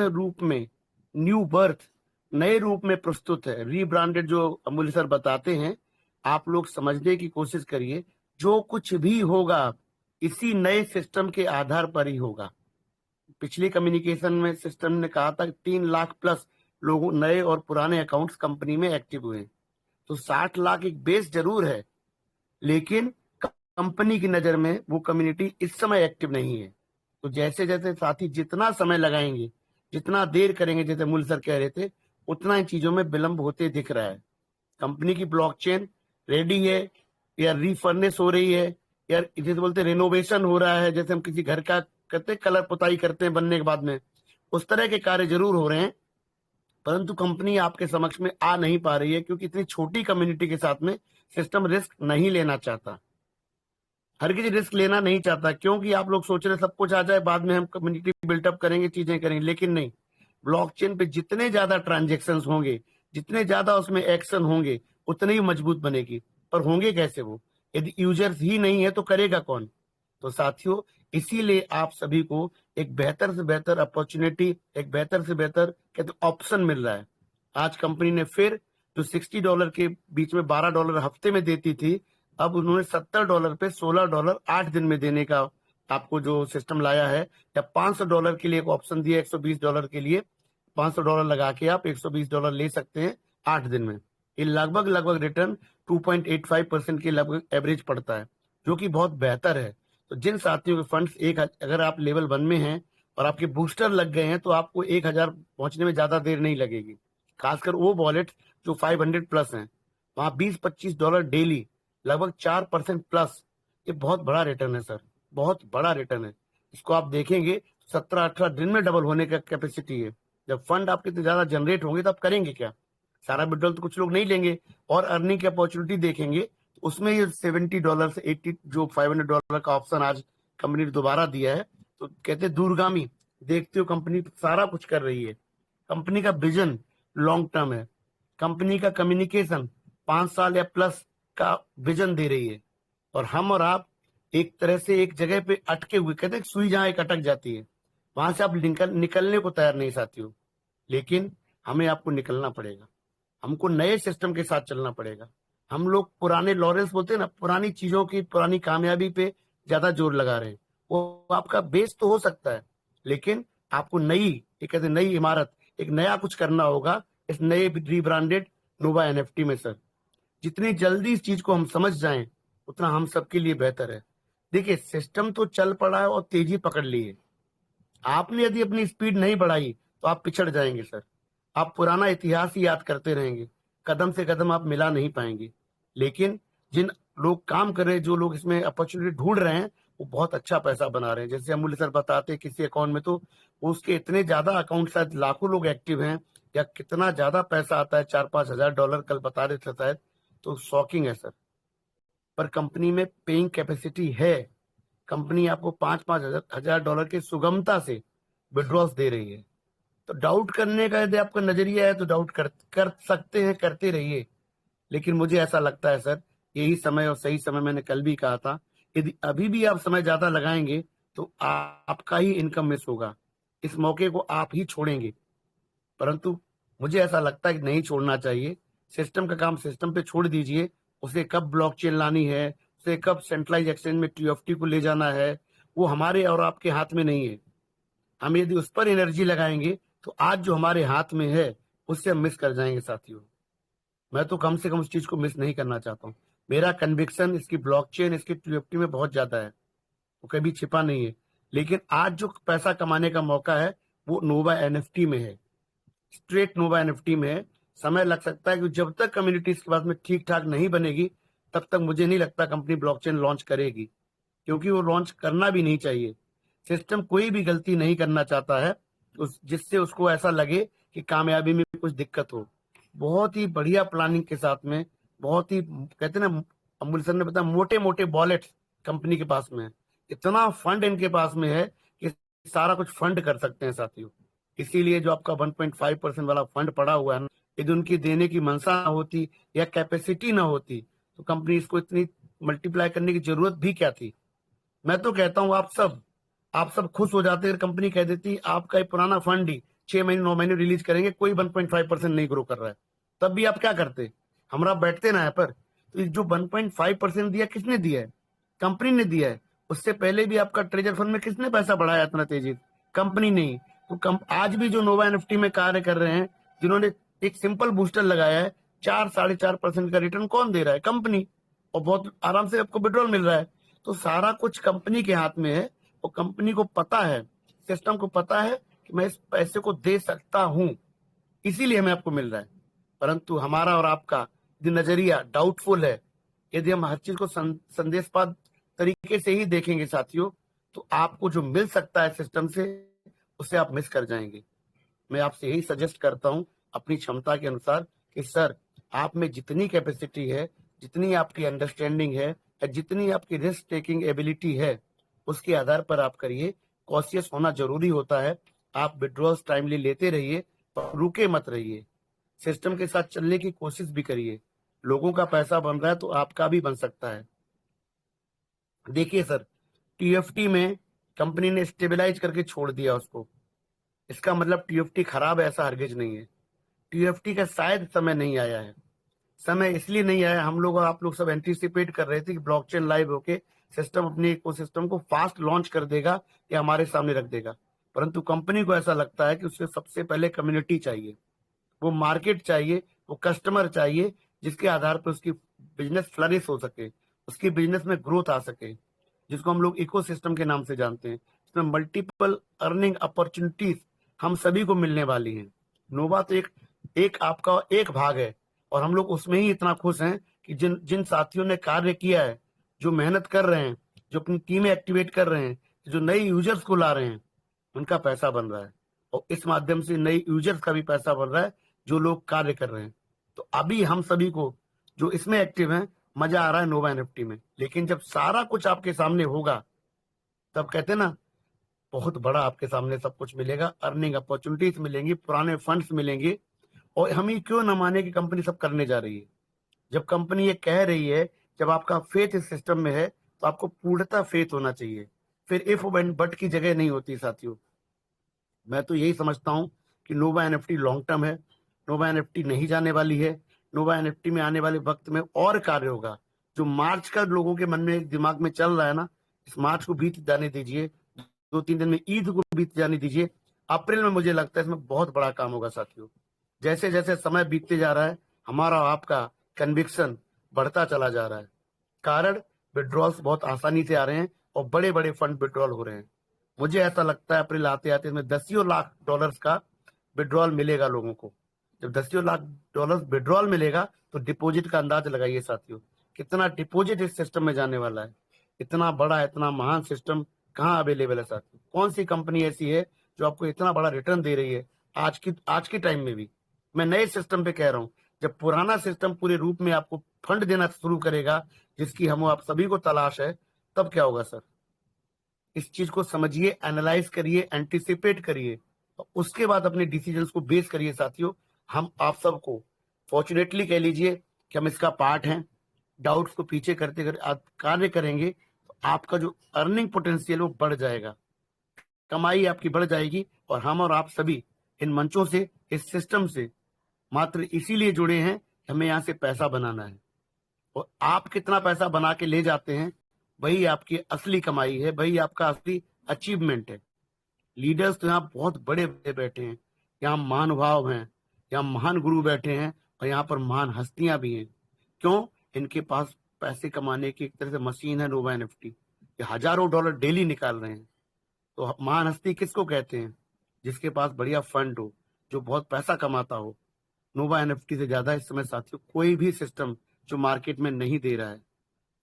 रूप में, new birth, नए रूप में प्रस्तुत है। रीब्रांडेड जो अमूल्य सर बताते हैं, आप लोग समझने की कोशिश करिए। जो कुछ भी होगा इसी नए सिस्टम के आधार पर ही होगा। पिछली कम्युनिकेशन में सिस्टम ने कहा था कि 3 लाख प्लस लोगों नए और पुराने अकाउंट्स कंपनी में एक्टिव हुए। तो 60 लाख एक बेस जरूर है, लेकिन कंपनी की नजर में वो कम्युनिटी इस समय एक्टिव नहीं है। तो जैसे जैसे साथी जितना समय लगाएंगे, जितना देर करेंगे, जैसे मूल सर कह रहे थे, उतना इन चीजों में विलंब होते दिख रहा है। कंपनी की ब्लॉकचेन रेडी है या रीफर्निश हो रही है, या जैसे बोलते रेनोवेशन हो रहा है, जैसे हम किसी घर का करते कलर पुताई करते हैं बनने के बाद में, उस तरह के कार्य जरूर हो रहे हैं। परंतु कंपनी आपके समक्ष में आ नहीं पा रही है, क्योंकि इतनी छोटी कम्युनिटी के साथ में सिस्टम रिस्क नहीं लेना चाहता। हर किसी रिस्क लेना नहीं चाहता, क्योंकि आप लोग सोच रहे सब कुछ आ जाए, बाद में हम कम्युनिटी बिल्टअप करेंगे, चीजें करेंगे, लेकिन नहीं। ब्लॉकचेन पे जितने ज्यादा ट्रांजेक्शन होंगे, जितने ज्यादा उसमें एक्शन होंगे, उतनी ही मजबूत बनेगी। पर होंगे कैसे वो? यदि यूजर्स ही नहीं है तो करेगा कौन? तो साथियों, इसीलिए आप सभी को एक बेहतर से बेहतर अपॉर्चुनिटी, एक बेहतर से बेहतर कहते ऑप्शन मिल रहा है। आज कंपनी ने फिर जो $60 के बीच में $12 हफ्ते में देती थी, अब उन्होंने $70 पे $16 8 दिन में देने का आपको जो सिस्टम लाया है। या $500 के लिए एक ऑप्शन दिया, $120 के लिए $500 लगा के आप $120 ले सकते हैं 8 दिन में। ये लगभग लगभग रिटर्न 2.85% के लगभग एवरेज पड़ता है, जो कि बहुत बेहतर है। तो जिन साथियों के फंड्स अगर आप लेवल 1 में हैं और आपके बूस्टर लग गए हैं, तो आपको 1,000 पहुंचने में ज्यादा देर नहीं लगेगी। खासकर वो वॉलेट जो 500 प्लस हैं, वहां $20-25 डेली, लगभग 4% प्लस। ये बहुत बड़ा रिटर्न है सर, बहुत बड़ा रिटर्न है। इसको आप देखेंगे 17-18 दिन में डबल होने का कैपेसिटी है। जब फंड आपके इतने ज्यादा जनरेट होंगे तो आप करेंगे क्या? सारा विड्रॉल तो कुछ लोग नहीं लेंगे, और अर्निंग की अपॉर्चुनिटी देखेंगे तो उसमें ये $70 से 80 जो $500 का ऑप्शन आज कंपनी ने दोबारा दिया है, तो कहते हैं दूरगामी। देखते हो कंपनी सारा कुछ कर रही है। कंपनी का विजन लॉन्ग टर्म है। कंपनी का कम्युनिकेशन 5 साल या प्लस का विजन दे रही है। और हम और आप एक तरह से एक जगह पे अटके हुए, कहते हैं सुई जहां एक अटक जाती है, वहां से आप निकलने को तैयार नहीं साथियों। लेकिन हमें आपको निकलना पड़ेगा, हमको नए सिस्टम के साथ चलना पड़ेगा। हम लोग पुराने लॉरेंस बोलते हैं ना, पुरानी चीजों की पुरानी कामयाबी पे ज्यादा जोर लगा रहे हैं। वो आपका बेस तो हो सकता है, लेकिन आपको नई, एक कहते हैं नई इमारत, एक नया कुछ करना होगा इस नए रीब्रांडेड नोवा एनएफटी में सर। जितनी जल्दी इस चीज को हम समझ जाएं, उतना हम सबके लिए बेहतर है। देखिए, सिस्टम तो चल पड़ा है और तेजी पकड़ ली है। आपने यदि अपनी स्पीड नहीं बढ़ाई तो आप पिछड़ जाएंगे सर। आप पुराना इतिहास ही याद करते रहेंगे, कदम से कदम आप मिला नहीं पाएंगे। लेकिन जिन लोग काम कर रहे हैं, जो लोग इसमें अपॉर्चुनिटी ढूंढ रहे हैं, वो बहुत अच्छा पैसा बना रहे हैं। जैसे अमूल्य सर बताते हैं, किसी अकाउंट में तो उसके इतने ज्यादा अकाउंट, शायद लाखों लोग एक्टिव हैं, या कितना ज्यादा पैसा आता है, $4-5 हजार कल बता रहे थे शायद। तो शॉकिंग है सर। पर कंपनी में पेइंग कैपेसिटी है। कंपनी आपको 5-5 हजार की सुगमता से विड्रॉल्स दे रही है। तो डाउट करने का यदि आपका नजरिया है तो डाउट कर सकते हैं, करते रहिए। लेकिन मुझे ऐसा लगता है सर, यही समय और सही समय, मैंने कल भी कहा था, यदि अभी भी आप समय ज्यादा लगाएंगे तो आपका ही इनकम मिस होगा। इस मौके को आप ही छोड़ेंगे। परंतु मुझे ऐसा लगता है कि नहीं छोड़ना चाहिए। सिस्टम का काम सिस्टम पे छोड़ दीजिए। उसे कब ब्लॉकचेन लानी है, उसे कब सेंट्रलाइज एक्सचेंज में टीएफटी को ले जाना है, वो हमारे और आपके हाथ में नहीं है। हम यदि उस पर एनर्जी लगाएंगे तो आज जो हमारे हाथ में है उससे हम मिस कर जाएंगे साथियों। मैं तो कम से कम उस चीज को मिस नहीं करना चाहता हूँ। मेरा कन्विक्शन इसकी ब्लॉकचेन, इसकी टीएफटी में बहुत ज्यादा है, वो कभी छिपा नहीं है। लेकिन आज जो पैसा कमाने का मौका है वो नोवा एनएफटी में है, स्ट्रेट नोवा एनएफटी में है। समय लग सकता है कि जब तक कम्युनिटी इसके बाद में ठीक ठाक नहीं बनेगी, तब तक मुझे नहीं लगता कंपनी ब्लॉकचेन लॉन्च करेगी, क्योंकि वो लॉन्च करना भी नहीं चाहिए। सिस्टम कोई भी गलती नहीं करना चाहता है जिससे उसको ऐसा लगे कि कामयाबी में कुछ दिक्कत हो। बहुत ही बढ़िया प्लानिंग के साथ में, बहुत ही कहते हैं ना, अमूल सर ने बताया, मोटे मोटे वॉलेट कंपनी के पास में है। इतना फंड इनके पास में है कि सारा कुछ फंड कर सकते हैं साथियों। इसीलिए जो आपका 1.5% वाला फंड पड़ा हुआ है ना, यदि उनकी देने की मंशा ना होती या कैपेसिटी ना होती, तो कंपनी इसको इतनी मल्टीप्लाई करने की जरूरत भी क्या थी? मैं तो कहता हूं आप सब खुश हो जाते अगर कंपनी कह देती आपका ये पुराना फंड ही 6 महीने 9 महीने रिलीज करेंगे, कोई 1.5% नहीं ग्रो कर रहा है, तब भी आप क्या करते? हमारा बैठते ना है पर। तो जो 1.5% दिया किसने दिया है? कंपनी ने दिया है। उससे पहले भी आपका ट्रेजर फंड में किसने पैसा बढ़ाया इतना तेजी? कंपनी नहीं। तो आज भी जो नोवा एनएफटी में कार्य कर रहे हैं, जिन्होंने एक सिंपल बूस्टर लगाया है, 4-4.5% का रिटर्न कौन दे रहा है? कंपनी। और बहुत आराम से आपको विड्रॉल मिल रहा है। तो सारा कुछ कंपनी के हाथ में है, और कंपनी को पता है, सिस्टम को पता है कि मैं इस पैसे को दे सकता हूं, इसीलिए हमें आपको मिल रहा है। परंतु हमारा और आपका जो नजरिया डाउटफुल है, यदि हम हर चीज को संदेशपात तरीके से ही देखेंगे साथियों, तो आपको जो मिल सकता है सिस्टम से, उसे आप मिस कर जाएंगे। मैं आपसे यही सजेस्ट करता हूं अपनी क्षमता के अनुसार कि सर, आप में जितनी कैपेसिटी है, जितनी आपकी अंडरस्टैंडिंग है, या जितनी आपकी रिस्क टेकिंग एबिलिटी है, उसके आधार पर आप करिए। कॉशियस होना जरूरी होता है। आप विड्रॉल्स टाइमली लेते रहिए, पर रुके मत रहिए। सिस्टम के साथ चलने की कोशिश भी करिए। लोगों का पैसा बन रहा है तो आपका भी बन सकता है। देखिए सर, टीएफटी में कंपनी ने स्टेबलाइज करके छोड़ दिया उसको। इसका मतलब टीएफटी खराब है, ऐसा हरगिज नहीं है। टीएफटी का शायद समय नहीं आया है। समय इसलिए नहीं आया, हम लोग और आप लोग सब एंटीसिपेट कर रहे थे कि ब्लॉकचेन लाइव होके सिस्टम अपने इकोसिस्टम को फास्ट लॉन्च कर देगा या हमारे सामने रख देगा। परंतु कंपनी को ऐसा लगता है कि उससे सबसे पहले कम्युनिटी चाहिए, वो मार्केट चाहिए, वो कस्टमर चाहिए, जिसके आधार पर उसकी बिजनेस फ्लरिश हो सके, उसकी बिजनेस में ग्रोथ आ सके, जिसको हम लोग इकोसिस्टम के नाम से जानते हैं। इसमें मल्टीपल अर्निंग अपॉर्चुनिटीज हम सभी को मिलने वाली हैं। नोवा तो एक आपका एक भाग है, और हम लोग उसमें ही इतना खुश हैं कि जिन जिन साथियों ने कार्य किया है, जो मेहनत कर रहे हैं, जो अपनी टीमें एक्टिवेट कर रहे हैं, जो नए यूजर्स को ला रहे हैं, उनका पैसा बन रहा है। और इस माध्यम से नए यूजर्स का भी पैसा बन रहा है, जो लोग कार्य कर रहे हैं। तो अभी हम सभी को जो इसमें एक्टिव हैं, मजा आ रहा है नोवा एनएफटी में। लेकिन जब सारा कुछ आपके सामने होगा, तब कहते हैं ना, बहुत बड़ा आपके सामने सब कुछ मिलेगा। अर्निंग अपॉर्चुनिटीज मिलेंगी, पुराने फंड्स मिलेंगे। और हम ये क्यों न माने कि कंपनी सब करने जा रही है? जब कंपनी ये कह रही है, जब आपका फेथ इस सिस्टम में है, तो आपको पूर्णतः फेथ होना चाहिए। फिर इफ एंड बट की जगह नहीं होती साथियों। मैं तो यही समझता हूं कि नोवा एनएफटी लॉन्ग टर्म है। नोवा एनएफटी नहीं जाने वाली है। नोवा एनएफटी में आने वाले वक्त में और कार्य होगा। जो मार्च का लोगों के मन में दिमाग में चल रहा है ना, इस मार्च को बीत जाने दीजिए। 2-3 दिन में ईद को बीत जाने दीजिए। अप्रैल में मुझे लगता है इसमें बहुत बड़ा काम होगा साथियों। जैसे जैसे समय बीतते जा रहा है, हमारा आपका कन्विक्शन बढ़ता चला जा रहा है। कारण, विड्रॉल्स बहुत आसानी से आ रहे हैं और बड़े बड़े फंड विड्रॉल हो रहे हैं। मुझे ऐसा लगता है अप्रैल आते आते इसमें दसियों लाख डॉलर्स का विड्रॉल मिलेगा लोगों को। जब दसियों लाख डॉलर्स विड्रॉल मिलेगा, तो डिपॉजिट का अंदाज लगाइए साथियों, कितना डिपॉजिट इस सिस्टम में जाने वाला है। इतना बड़ा, इतना महान सिस्टम कहाँ अवेलेबल है साथियों? कौन सी कंपनी ऐसी है जो आपको इतना बड़ा रिटर्न दे रही है आज के टाइम में भी? मैं नए सिस्टम पे कह रहा हूँ। जब पुराना सिस्टम पूरे रूप में आपको फंड देना शुरू करेगा, जिसकी हम आप सभी को तलाश है, तब क्या होगा सर? इस चीज को समझिए, एनालाइज करिए, एंटिसिपेट करिए, और उसके बाद अपने डिसीजंस को बेस करिए साथियों। हम आप सबको फॉर्चुनेटली कह लीजिए कि हम इसका पार्ट हैं। डाउट्स को पीछे करते करते आप कार्य करेंगे, तो आपका जो अर्निंग पोटेंशियल वो बढ़ जाएगा, कमाई आपकी बढ़ जाएगी। और हम और आप सभी इन मंचों से, इस सिस्टम से मात्र इसीलिए जुड़े हैं कि हमें यहाँ से पैसा बनाना है। और आप कितना पैसा बना के ले जाते हैं, वही आपकी असली कमाई है, वही आपका असली अचीवमेंट है। लीडर्स तो यहाँ बहुत बड़े बड़े बैठे हैं, यहाँ महानुभाव हैं, यहाँ महान गुरु बैठे हैं, और यहाँ पर महान हस्तियां भी हैं। क्यों? इनके पास पैसे कमाने की एक तरह से मशीन है नोवा एनएफटी। ये हजारों डॉलर डेली निकाल रहे हैं। तो महान हस्ती किसको कहते हैं? जिसके पास बढ़िया फंड हो, जो बहुत पैसा कमाता हो। नोवा एनएफटी से ज्यादा इस समय साथियों कोई भी सिस्टम जो मार्केट में नहीं दे रहा है।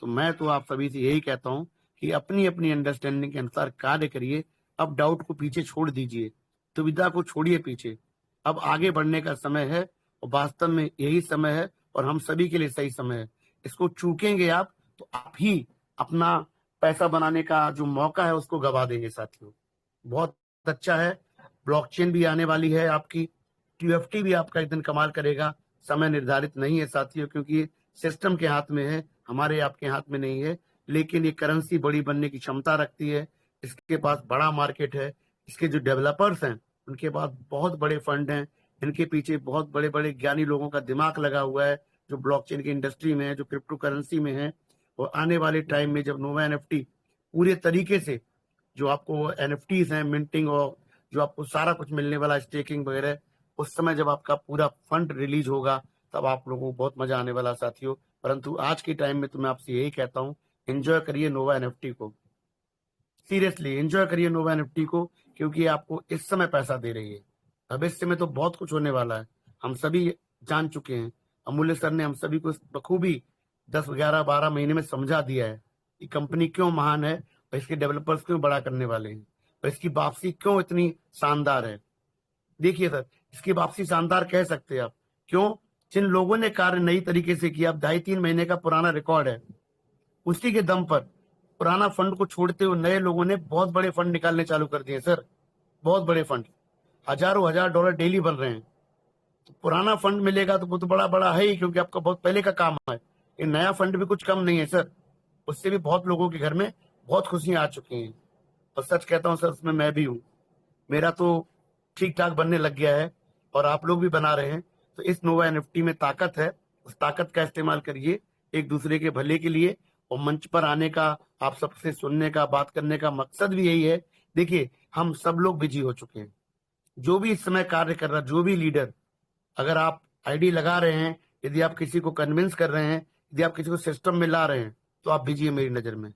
तो मैं तो आप सभी से यही कहता हूं कि अपनी अपनी अंडरस्टैंडिंग के अनुसार कार्य करिए। अब डाउट को पीछे छोड़ दीजिए, दुविधा को छोड़िए पीछे। अब आगे बढ़ने का समय है, और वास्तव में यही समय है, और हम सभी के लिए सही समय है। इसको चूकेंगे आप, तो आप ही अपना पैसा बनाने का जो मौका है उसको गवा देंगे साथियों। बहुत अच्छा है। ब्लॉकचेन भी आने वाली है आपकी, टीएफटी भी आपका एक दिन कमाल करेगा। समय निर्धारित नहीं है साथियों, क्योंकि सिस्टम के हाथ में है, हमारे आपके हाथ में नहीं है। लेकिन ये करेंसी बड़ी बनने की क्षमता रखती है। इसके पास बड़ा मार्केट है। इसके जो डेवलपर्स हैं, उनके पास बहुत बड़े फंड हैं, इनके पीछे बहुत बड़े बड़े ज्ञानी लोगों का दिमाग लगा हुआ है, जो ब्लॉकचेन की इंडस्ट्री में है, जो क्रिप्टो करेंसी में है। और आने वाले टाइम में जब नोवा एनएफटी पूरे तरीके से, जो आपको एनएफटीज हैं मिंटिंग और जो आपको सारा कुछ मिलने वाला स्टेकिंग वगैरह, उस समय जब आपका पूरा फंड रिलीज होगा तब आप लोगों को बहुत मजा आने वाला साथियों। परंतु आज के टाइम में तो मैं आपसे यही कहता हूँ, एंजॉय करिए नोवा एनएफटी को, सीरियसली एंजॉय करिए नोवा एनएफटी को, क्योंकि ये आपको इस समय पैसा दे रही है। भविष्य में तो बहुत कुछ होने वाला है, हम सभी जान चुके हैं। अमूल्य सर ने हम सभी को बखूबी 10 11 12 महीने में समझा दिया है कि कंपनी क्यों महान है और इसके डेवलपर्स क्यों बड़ा करने वाले हैं और इसकी वापसी क्यों इतनी शानदार है। देखिए सर, इसकी वापसी शानदार कह सकते हैं आप, क्यों? जिन लोगों ने कार्य नई तरीके से किया, अब 2.5-3 महीने का पुराना रिकॉर्ड है, उसी के दम पर पुराना फंड को छोड़ते हुए नए लोगों ने बहुत बड़े फंड निकालने चालू कर दिए सर। बहुत बड़े फंड, हजारों हजार डॉलर डेली बन रहे हैं। तो पुराना फंड मिलेगा तो वो तो बड़ा बड़ा है ही, क्योंकि आपका बहुत पहले का काम है। ये नया फंड भी कुछ कम नहीं है सर, उससे भी बहुत लोगों के घर में बहुत खुशियां आ चुकी हैं। और सच कहता हूँ सर, उसमें मैं भी हूँ। मेरा तो ठीक ठाक बनने लग गया है और आप लोग भी बना रहे हैं। तो इस नोवा एनएफटी में ताकत है, उस ताकत का इस्तेमाल करिए एक दूसरे के भले के लिए। और मंच पर आने का, आप सबसे सुनने का, बात करने का मकसद भी यही है। देखिए, हम सब लोग बिजी हो चुके हैं। जो भी इस समय कार्य कर रहा, जो भी लीडर, अगर आप आईडी लगा रहे हैं, यदि आप किसी को कन्विंस कर रहे हैं, यदि आप किसी को सिस्टम में ला रहे हैं, तो आप बिजी है मेरी नजर में।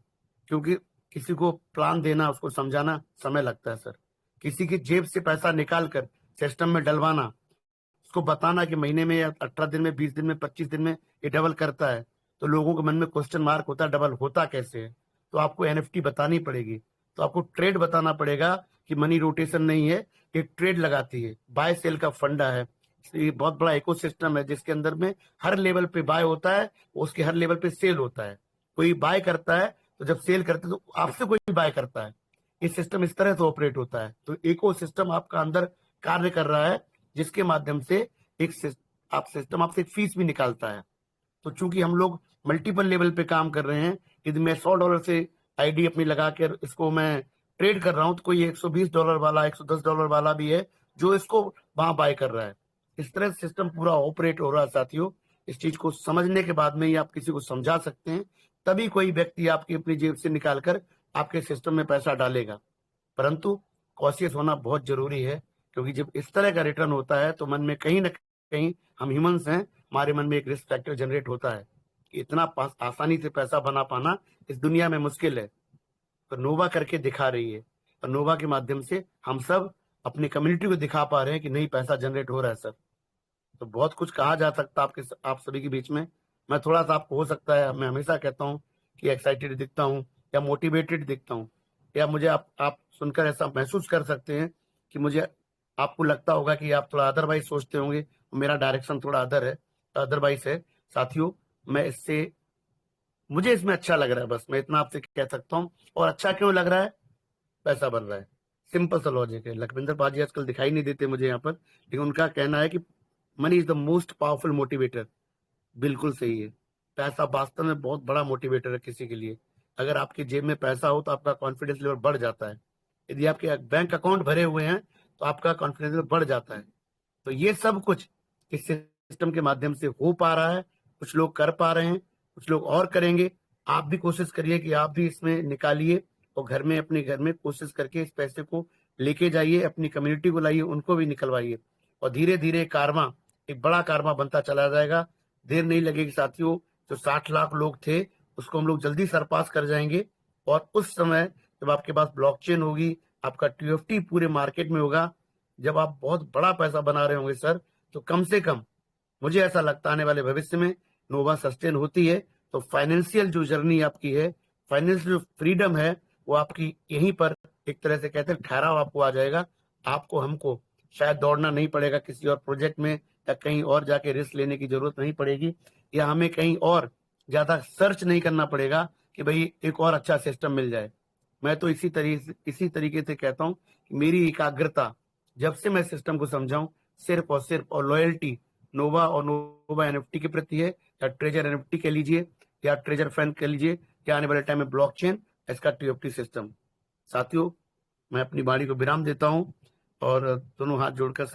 क्योंकि किसी को प्लान देना, उसको समझाना समय लगता है सर। किसी की जेब से पैसा निकाल कर सिस्टम में डलवाना, उसको बताना कि महीने में या 18 दिन में, 20 दिन में, 25 दिन में ये डबल करता है, तो लोगों के मन में क्वेश्चन मार्क होता है, डबल होता कैसे है। तो आपको एनएफटी बतानी पड़ेगी, तो आपको ट्रेड बताना पड़ेगा कि मनी रोटेशन नहीं है, ये ट्रेड लगाती है, बाय सेल का फंडा है। ये बहुत बड़ा इकोसिस्टम है जिसके अंदर में हर लेवल पे बाय होता है, उसके हर लेवल पे सेल होता है। कोई बाय करता है तो जब सेल करते हैं तो आपसे कोई बाय करता है। ये सिस्टम इस तरह से ऑपरेट होता है। तो इको सिस्टम आपका अंदर कार्य कर रहा है, जिसके माध्यम से एक आप सिस्टम आपसे एक फीस भी निकालता है। तो चूंकि हम लोग मल्टीपल लेवल पे काम कर रहे हैं, यदि मैं $100 से आईडी अपनी लगा कर इसको मैं ट्रेड कर रहा हूं, तो कोई $120 वाला, $110 वाला भी है जो इसको वहां बाय कर रहा है। इस तरह से सिस्टम पूरा ऑपरेट हो रहा है साथियों। इस चीज को समझने के बाद में ही आप किसी को समझा सकते हैं, तभी कोई व्यक्ति आपकी अपनी जेब से निकालकर आपके सिस्टम में पैसा डालेगा। परंतु कॉशियस होना बहुत जरूरी है, क्योंकि जब इस तरह का रिटर्न होता है तो मन में कहीं ना कहीं, हम ह्यूमंस हैं, हमारे मन में एक रिस्क फैक्टर जनरेट होता है कि इतना आसानी से पैसा बना पाना इस दुनिया में मुश्किल है। तो नोवा करके दिखा रही है, और नोवा के माध्यम से हम सब अपनी कम्युनिटी को दिखा पा रहे हैं कि नहीं, पैसा जनरेट हो रहा है सर। तो बहुत कुछ कहा जा सकता है आप सभी के बीच में। मैं थोड़ा सा, आपको हो सकता है, मैं हमेशा कहता हूँ कि एक्साइटेड दिखता हूँ या मोटिवेटेड दिखता हूँ, या मुझे आप सुनकर ऐसा महसूस कर सकते हैं कि मुझे, आपको लगता होगा कि आप थोड़ा अदरवाइज सोचते होंगे, मेरा डायरेक्शन थोड़ा अदरवाइज है साथियों। मैं इससे, मुझे इसमें अच्छा लग रहा है, बस मैं इतना आपसे कह सकता हूँ। और अच्छा क्यों लग रहा है? पैसा बन रहा है, सिंपल सा लॉजिक है। लखविंदर पाजी आजकल दिखाई नहीं देते मुझे यहाँ पर, लेकिन उनका कहना है कि money is the most powerful motivator. बिल्कुल सही है। पैसा वास्तव में बहुत बड़ा मोटिवेटर है किसी के लिए। अगर आपकी जेब में पैसा हो तो आपका कॉन्फिडेंस लेवल बढ़ जाता है। यदि आपके बैंक अकाउंट भरे हुए हैं तो आपका कॉन्फिडेंस लेवल बढ़ जाता है। तो ये सब कुछ इस सिस्टम के माध्यम से हो पा रहा है। कुछ लोग कर पा रहे हैं, कुछ लोग और करेंगे। आप भी कोशिश करिए कि आप भी इसमें निकालिए, और घर में, अपने घर में कोशिश करके इस पैसे को लेके जाइए, अपनी कम्युनिटी को लाइए, उनको भी निकलवाइए। और धीरे धीरे कारवा, एक बड़ा कारवा बनता चला जाएगा। देर नहीं लगेगी साथियों। जो 60 लाख लोग थे, उसको हम लोग जल्दी सरपास कर जाएंगे। और उस समय जब आपके पास ब्लॉकचेन होगी, आपका टीएफटी पूरे मार्केट में होगा, जब आप बहुत बड़ा पैसा बना रहे होंगे सर, तो कम से कम मुझे ऐसा लगता है आने वाले भविष्य में नोवा सस्टेन होती है तो फाइनेंशियल जो जर्नी आपकी है, फाइनेंशियल जो फ्रीडम है, वो आपकी यहीं पर, एक तरह से कहते हैं, ठहराव आपको आ जाएगा। आपको, हमको शायद दौड़ना नहीं पड़ेगा किसी और प्रोजेक्ट में, या कहीं और जाके रिस्क लेने की जरूरत नहीं पड़ेगी, या हमें कहीं और ज्यादा सर्च नहीं करना पड़ेगा कि भाई एक और अच्छा सिस्टम मिल जाए। मैं तो इसी तरीके से कहता हूँ कि मेरी एकाग्रता, जब से मैं सिस्टम को समझाऊं, सिर्फ और सिर्फ, और लॉयल्टी नोवा और नोवा एनएफटी के प्रति है, या ट्रेजर एनएफटी कह लीजिए, या ट्रेजर फैन कह लीजिए, या आने वाले टाइम में ब्लॉकचेन, इसका टीएफटी सिस्टम। साथियों, मैं अपनी वाणी को विराम देता हूं। और दोनों हाथ जोड़कर